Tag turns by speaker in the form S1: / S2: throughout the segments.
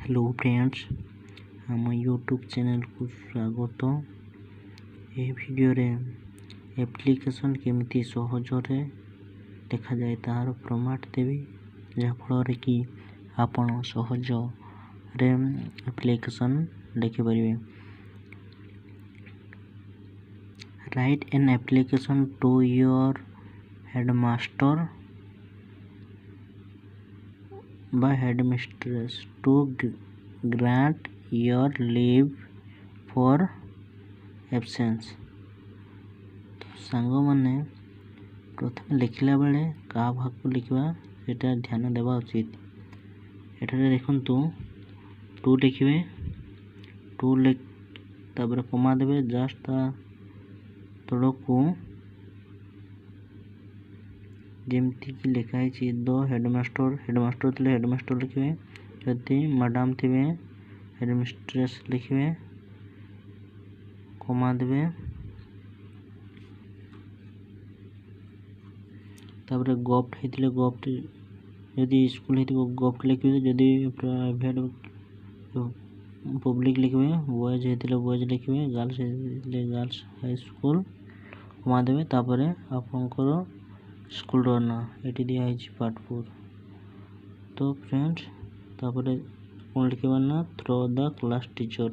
S1: Hello friends, आम YouTube channel को स्वागत। ये वीडियो रे एप्लिकेशन केमिति सहजरे देखा जाए तार प्रमाण देवी, जहाँफल कि आपण सहज रे एप्लिकेशन देखि परिबे। Write an application to your headmaster by headmistress to grant your leave for absence। सांग माने प्रथम लिखला बेले का भाग को लिखवा सेटा ध्यान देवा उचित। एठारे देखंतु टू लिखिबे, टू लिख तापर कमा देबे, जस्ट तळकू जेमती कि लिखा है द हेडमास्टर थे हेडमास्टर लिखे, जदि मैडम थे हेडमिस्ट्रेस लिखे, कमा देवे, तापर गफ्ट होते गफ्ट जदि स्कूल हो गफ्ट लिखे, जदि प्राइवेट पब्लिक लिखे, बॉयज होते बॉयज लिखे, गर्ल्स होते गर्ल्स हाई स्कूल कमा देवे। तापर आपनकर स्कूल ना ये दिया पार्ट 4। तो फ्रेंड्स तापर कौन लिखा ना थ्रो द क्लास टीचर,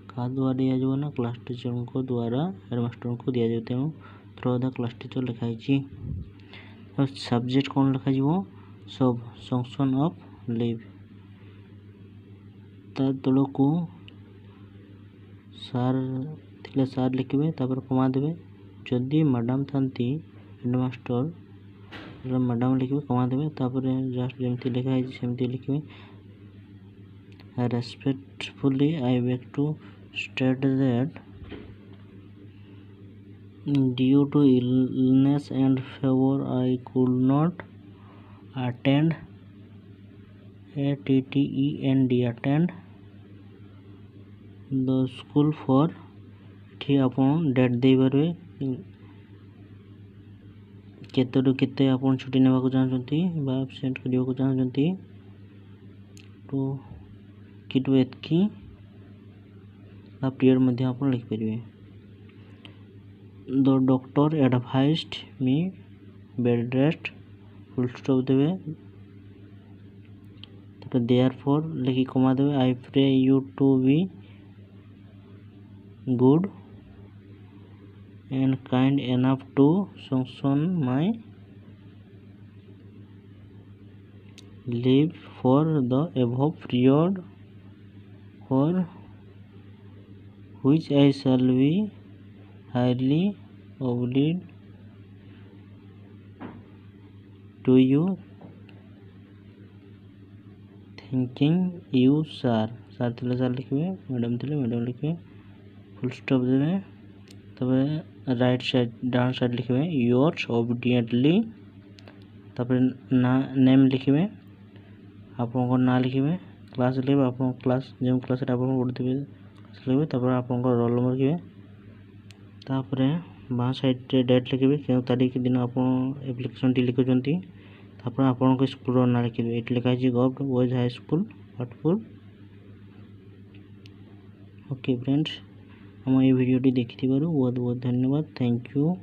S1: क्या द्वारा दिया जाए ना क्लास टीचर को द्वारा हेडमास्टर को दिया जाए, तेणु थ्रो द क्लास टीचर लिखाई। तो सब्जेक्ट कौन लिखा सब सैंक्शन ऑफ लीव, तल को सार थिले सार लिखे, तापर कमा देवे, जदि मैडम थांती हेडमास्टर मैडम लिखे, कमा देवे, तापर जस्ट जमती लिखा है सेमती लिखे। Respectfully I beg to state that due to illness and fever I could not attend attend the school for. ठीक आपन डेट दे पारे केतरु केते आपन छुट्टी नेबा को चाहछंती बा एब्सेंट करियो को चाहछंती, तो किटु एतकी ला पीरियड मध्ये आपन लिख परिबे। The doctor advised me bed rest, full stop देबे, तापर देयरफॉर लिखि कमा देबे, I pray you to be good and kind enough to sanction my leave for the above period, for which I shall be highly obliged to you, thanking you sir। Sir थे sir लिखे, madam थे madam लिखे, full stop देवे, तब right side down side लिखे yours ओबीडिएंटली, तापर ना name लिखे, आपन ना लिखे, क्लास लिखे, आपन क्लास जो क्लास रे आपन पढ़ुथिबे लिखे, तापर आपन रोल नंबर लिखे, तापर बाँ साइड रे डेट लिखे के तारीख दिन आपन एप्लिकेशन टी लिखुचंती, तापर आपन को स्कूल ना लिखे, एट लिखा है government boys high school part 4। Okay friends, हम ये वीडियो टी देखि बहुत बहुत धन्यवाद, थैंक यू।